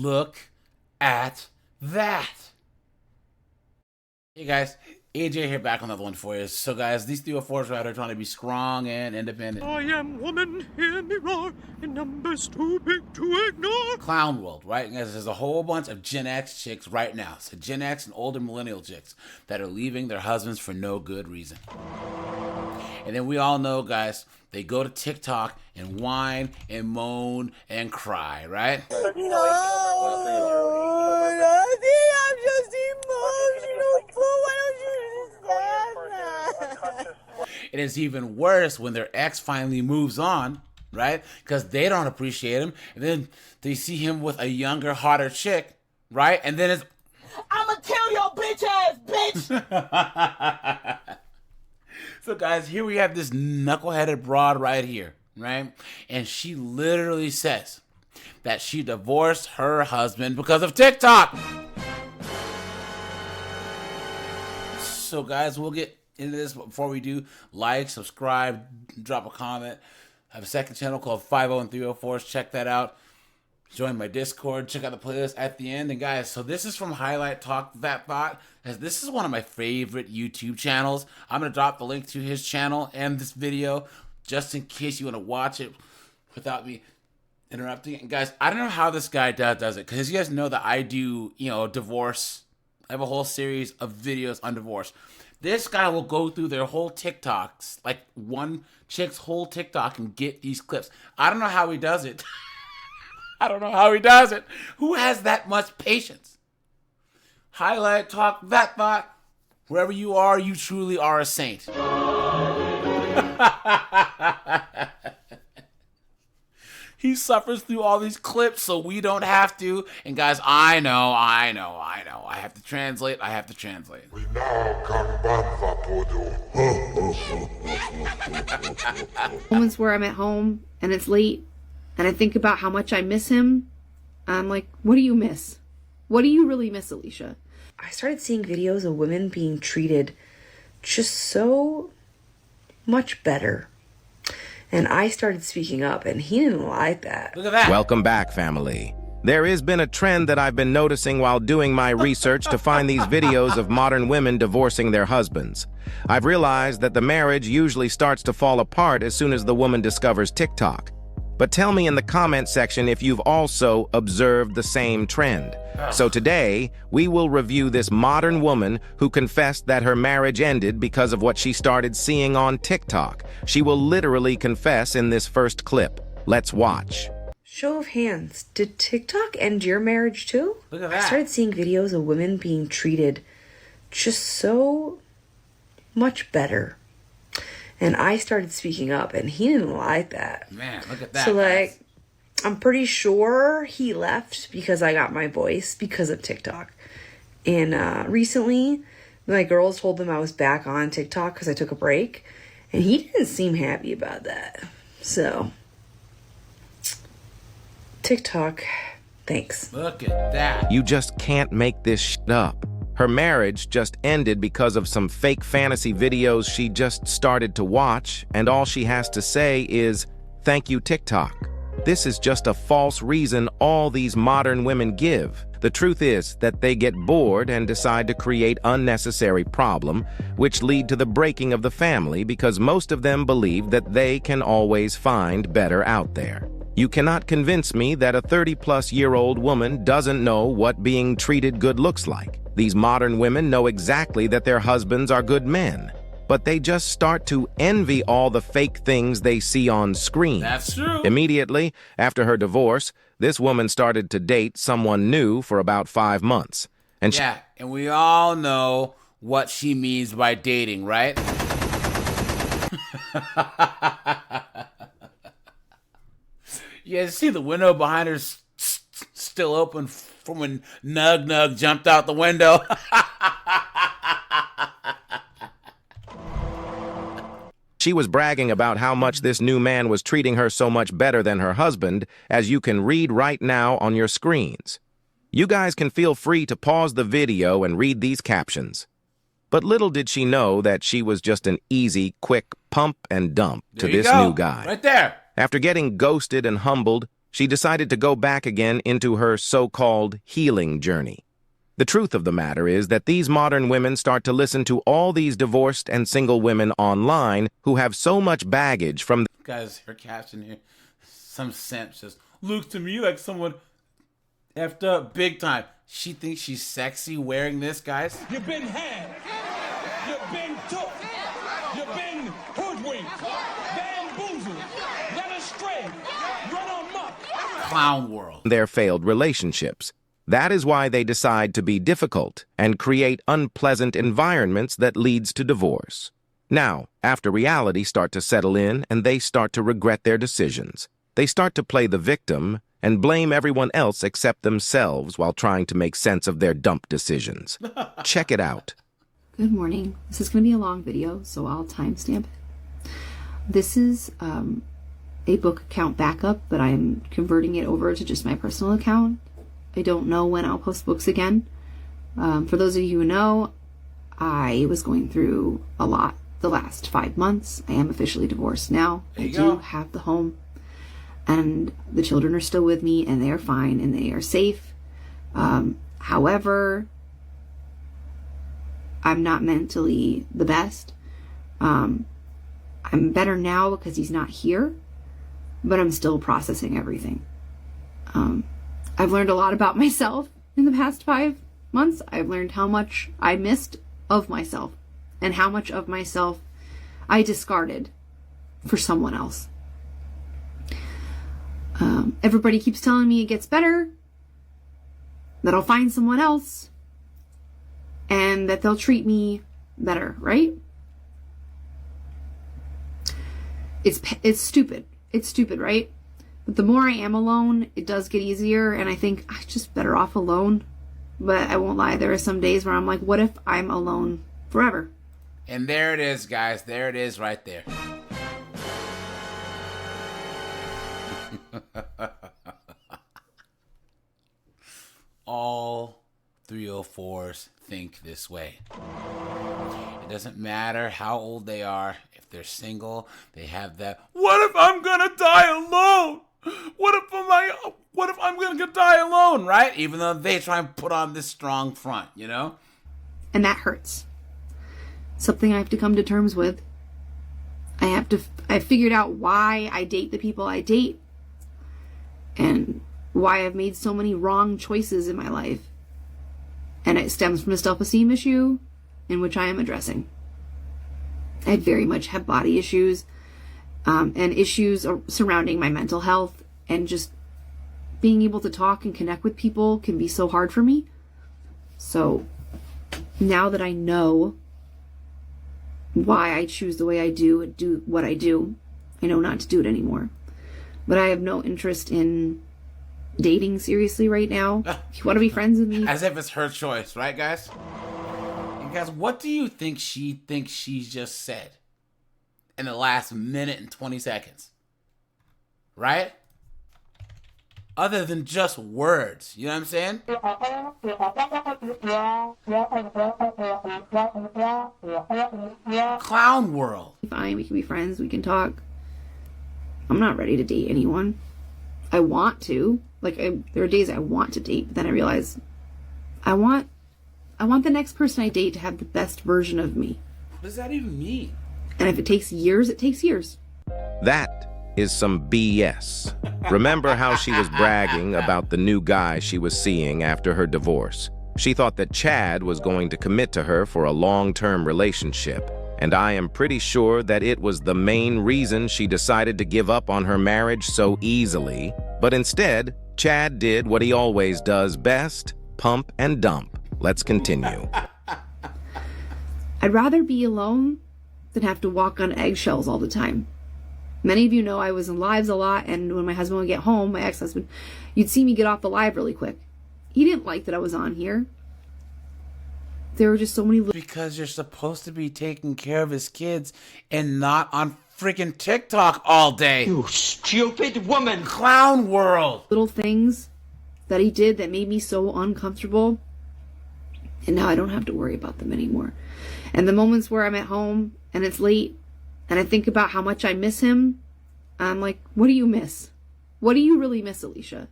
Look at that. Hey guys, AJ here back on another one for you. So guys, these 304s are out there trying to be strong and independent. I am woman, hear me roar, in numbers too big to ignore. Clown world, right? Guys, there's a whole bunch of Gen X chicks right now. So Gen X and older millennial chicks that are leaving their husbands for no good reason. And then we all know, guys, they go to TikTok and whine and moan and cry, right? No, nothing. I'm just emotional. Why don't you understand that? And it's even worse when their ex finally moves on, right? Because they don't appreciate him. And then they see him with a younger, hotter chick, right? And then it's, I'ma kill your bitch ass, bitch. So guys, here we have this knuckleheaded broad right here, right? And she literally says that she divorced her husband because of TikTok. So guys, we'll get into this, but before we do, like, subscribe, drop a comment. I have a second channel called 50 and 304s. Check that out. Join my Discord. Check out the playlist at the end. And guys, so this is from Highlight Talk That Thought. As this is one of my favorite YouTube channels. I'm going to drop the link to his channel and this video just in case you want to watch it without me interrupting. And guys, I don't know how this guy does it. Because you guys know that I do, divorce. I have a whole series of videos on divorce. This guy will go through their whole TikToks, like one chick's whole TikTok, and get these clips. I don't know how he does it. I don't know how he does it. Who has that much patience? Highlight Talk That Thought. Wherever you are, you truly are a saint. He suffers through all these clips so we don't have to. And guys, I know. I have to translate. We now can ban Moments where I'm at home and it's late and I think about how much I miss him. I'm like, what do you miss? What do you really miss, Alicia? I started seeing videos of women being treated just so much better. And I started speaking up, and he didn't like that. Look at that. Welcome back, family. There has been a trend that I've been noticing while doing my research to find these videos of modern women divorcing their husbands. I've realized that the marriage usually starts to fall apart as soon as the woman discovers TikTok. But tell me in the comment section if you've also observed the same trend. So today, we will review this modern woman who confessed that her marriage ended because of what she started seeing on TikTok. She will literally confess in this first clip. Let's watch. Show of hands, did TikTok end your marriage too? Look at that. I started seeing videos of women being treated just so much better. And I started speaking up, and he didn't like that. Man, look at that. So, guys. I'm pretty sure he left because I got my voice because of TikTok. And recently, my girls told him I was back on TikTok because I took a break. And he didn't seem happy about that. So, TikTok, thanks. Look at that. You just can't make this shit up. Her marriage just ended because of some fake fantasy videos she just started to watch, and all she has to say is, "Thank you, TikTok." This is just a false reason all these modern women give. The truth is that they get bored and decide to create unnecessary problem, which lead to the breaking of the family because most of them believe that they can always find better out there. You cannot convince me that a 30-plus-year-old woman doesn't know what being treated good looks like. These modern women know exactly that their husbands are good men, but they just start to envy all the fake things they see on screen. That's true. Immediately after her divorce, this woman started to date someone new for about 5 months. And Yeah, and we all know what she means by dating, right? You guys see the window behind her still open from when Nug jumped out the window? she was bragging about how much this new man was treating her so much better than her husband, as you can read right now on your screens. You guys can feel free to pause the video and read these captions. But little did she know that she was just an easy, quick pump and dump to There you this go. new guy. Right there. After getting ghosted and humbled, she decided to go back again into her so-called healing journey. The truth of the matter is that these modern women start to listen to all these divorced and single women online who have so much baggage from Guys, her caption here, some simp says, looks to me like someone effed up big time. She thinks she's sexy wearing this, guys. You've been had. You've been took. You've been hoodwinked. Bamboozled. Led astray. Run amok. Clown world. their failed relationships. That is why they decide to be difficult and create unpleasant environments that leads to divorce. Now, after reality start to settle in and they start to regret their decisions, they start to play the victim and blame everyone else except themselves while trying to make sense of their dump decisions. Check it out. Good morning. This is going to be a long video, so I'll timestamp it. This is a book account backup, but I'm converting it over to just my personal account. I don't know when I'll post books again. For those of you who know, I was going through a lot the last 5 months. I am officially divorced now. I do have the home, and the children are still with me, and they are fine, and they are safe. However, I'm not mentally the best. I'm better now because he's not here, but I'm still processing everything. I've learned a lot about myself in the past 5 months. I've learned how much I missed of myself and how much of myself I discarded for someone else. Everybody keeps telling me it gets better, that I'll find someone else, and that they'll treat me better, right? It's stupid. It's stupid, right? But the more I am alone, it does get easier, and I think I'm just better off alone. But I won't lie, there are some days where I'm like, what if I'm alone forever? And there it is, guys. There it is right there. All 304s think this way. It doesn't matter how old they are. If they're single, they have that, what if I'm gonna die alone? What if I'm gonna die alone, right? Even though they try and put on this strong front, you know? And that hurts. Something I have to come to terms with. I figured out why I date the people I date, and why I've made so many wrong choices in my life. And it stems from a self-esteem issue in which I am addressing. I very much have body issues, and issues surrounding my mental health, and just being able to talk and connect with people can be so hard for me. So now that I know why I choose the way I do and do what I do, I know not to do it anymore. But I have no interest in dating seriously right now. If you want to be friends with me, as if it's her choice, right, guys? And guys, what do you think she thinks she just said in the last minute and 20 seconds? Right? Other than just words, you know what I'm saying? Clown world. fine, we can be friends, we can talk. I'm not ready to date anyone. I want to. There are days I want to date, but then I realize I want the next person I date to have the best version of me. What does that even mean? And if it takes years, it takes years. That is some BS. Remember how she was bragging about the new guy she was seeing after her divorce? She thought that Chad was going to commit to her for a long-term relationship, and I am pretty sure that it was the main reason she decided to give up on her marriage so easily. But instead, Chad did what he always does best, pump and dump. Let's continue. I'd rather be alone than have to walk on eggshells all the time. Many of you know I was in lives a lot, and when my husband would get home, my ex-husband, you'd see me get off the live really quick. He didn't like that I was on here. There were just so many Because you're supposed to be taking care of his kids and not on freaking TikTok all day. You stupid woman! Clown world. little things that he did that made me so uncomfortable. And now I don't have to worry about them anymore. And the moments where I'm at home and it's late and I think about how much I miss him, I'm like, what do you miss? What do you really miss, Alicia?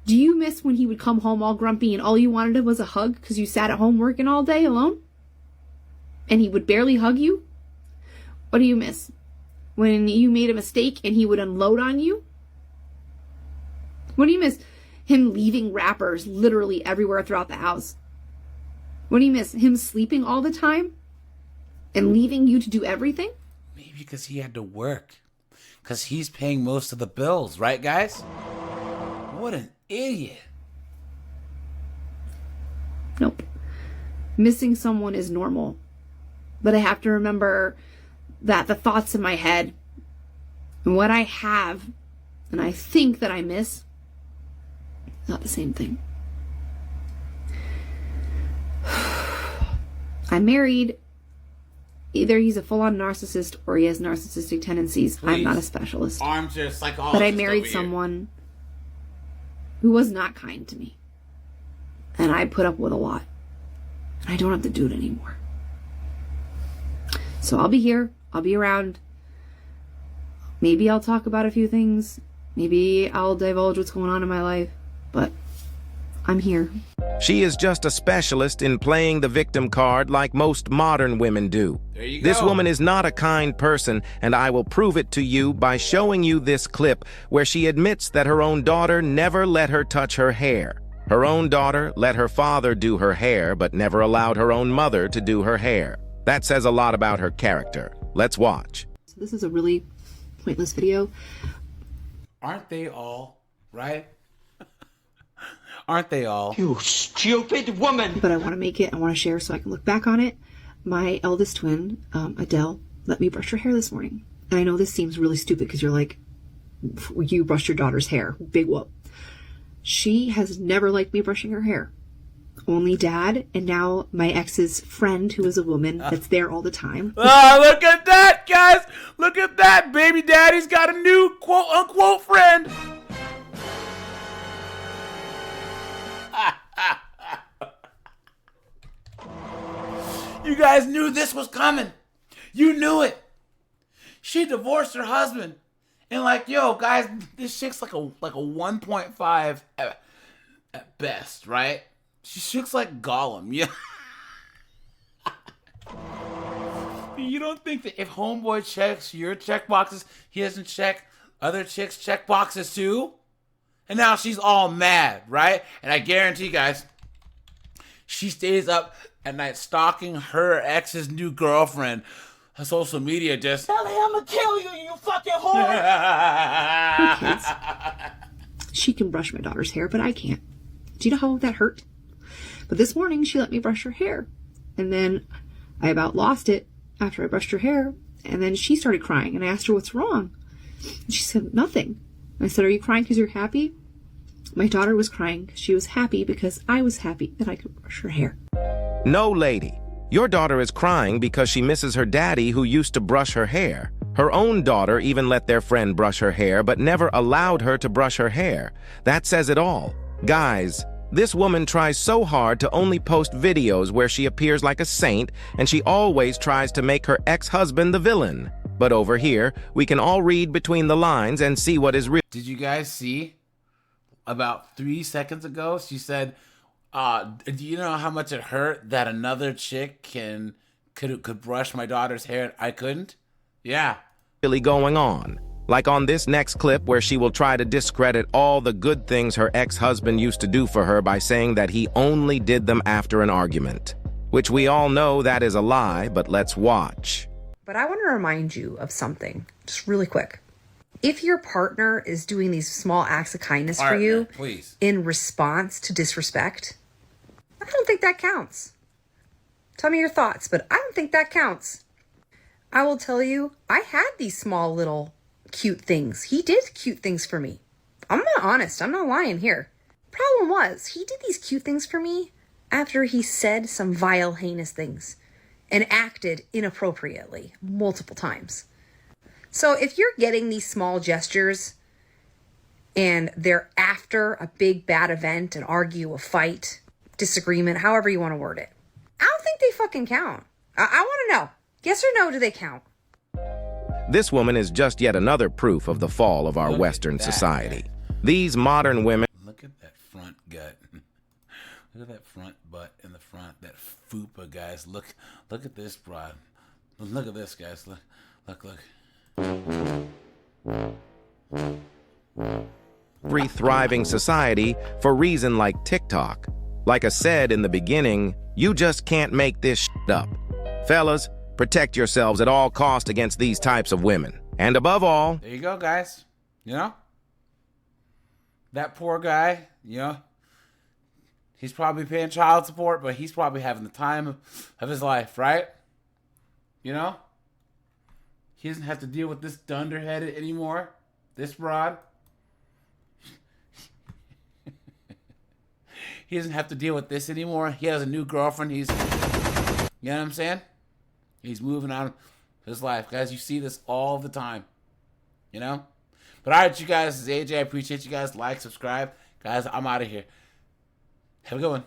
Do you miss when he would come home all grumpy and all you wanted was a hug because you sat at home working all day alone? And he would barely hug you? What do you miss? When you made a mistake and he would unload on you? What do you miss? Him leaving wrappers literally everywhere throughout the house. What do you miss? Him sleeping all the time? And leaving you to do everything? Maybe because he had to work. Because he's paying most of the bills, right, guys? What an idiot. Nope. Missing someone is normal. But I have to remember that the thoughts in my head and what I have and I think that I miss, not the same thing. I'm married. Either he's a full-on narcissist or he has narcissistic tendencies. Please. I'm not a specialist. Armchair psychologist. But I married someone who was not kind to me. And I put up with a lot. And I don't have to do it anymore. So I'll be here. I'll be around. Maybe I'll talk about a few things. Maybe I'll divulge what's going on in my life. But I'm here. She is just a specialist in playing the victim card like most modern women do. There you This go. woman is not a kind person, and I will prove it to you by showing you this clip where she admits that her own daughter never let her touch her hair. Her own daughter let her father do her hair, but never allowed her own mother to do her hair. That says a lot about her character. Let's watch. So this is a really pointless video. Aren't they all, right? Aren't they all? You stupid woman! But I want to make it. I want to share so I can look back on it. My eldest twin, Adele, let me brush her hair this morning. And I know this seems really stupid because you're like, you brushed your daughter's hair. Big whoop. She has never liked me brushing her hair. Only dad, and now my ex's friend, who is a woman that's there all the time. Oh, look at that, guys! Look at that! Baby daddy's got a new quote-unquote friend! You guys knew this was coming. You knew it. She divorced her husband. And like, yo, guys, this chick's like a 1.5 at best, right? She's like Gollum, yeah. You don't think that if homeboy checks your check boxes, he doesn't check other chicks' check boxes too? And now she's all mad, right? And I guarantee you guys, she stays up at night stalking her ex's new girlfriend. Her social media just... Ellie, I'ma kill you, you fucking whore! She can brush my daughter's hair, but I can't. Do you know how that hurt? But this morning, she let me brush her hair. And then I about lost it after I brushed her hair. And then she started crying. And I asked her, what's wrong? And she said, nothing. And I said, are you crying because you're happy? My daughter was crying. She was happy because I was happy that I could brush her hair. No, lady. Your daughter is crying because she misses her daddy who used to brush her hair. Her own daughter even let their friend brush her hair, but never allowed her to brush her hair. That says it all. Guys, this woman tries so hard to only post videos where she appears like a saint, and she always tries to make her ex-husband the villain. But over here, we can all read between the lines and see what is real. Did you guys see? About 3 seconds ago, she said, do you know how much it hurt that another chick could brush my daughter's hair and I couldn't? Yeah. Really going on. Like on this next clip where she will try to discredit all the good things her ex-husband used to do for her by saying that he only did them after an argument. Which we all know that is a lie, but let's watch. But I want to remind you of something, just really quick. If your partner is doing these small acts of kindness for you please, in response to disrespect, I don't think that counts. Tell me your thoughts, but I don't think that counts. I will tell you, I had these small little cute things. He did cute things for me. I'm not honest. I'm not lying here. Problem was, he did these cute things for me after he said some vile, heinous things and acted inappropriately multiple times. So if you're getting these small gestures and they're after a big bad event, an argue, a fight, disagreement, however you want to word it, I don't think they fucking count. I want to know. Yes or no, do they count? This woman is just yet another proof of the fall of our Look at Western that, society. man. These modern women... Look at that front gut. Look at that front butt in the front. That fupa, guys. Look at this broad. Look at this, guys. Look. Every thriving society for reason like TikTok. Like I said in the beginning, you just can't make this shit up. Fellas, protect yourselves at all cost against these types of women. And above all... There you go, guys. You know? That poor guy, you know? He's probably paying child support, but he's probably having the time of his life, right? You know? He doesn't have to deal with this dunderheaded anymore. This broad. He doesn't have to deal with this anymore. He has a new girlfriend. You know what I'm saying? He's moving on his life. Guys, you see this all the time. You know? But all right, you guys, this is AJ. I appreciate you guys. Like, subscribe. Guys, I'm out of here. Have a good one.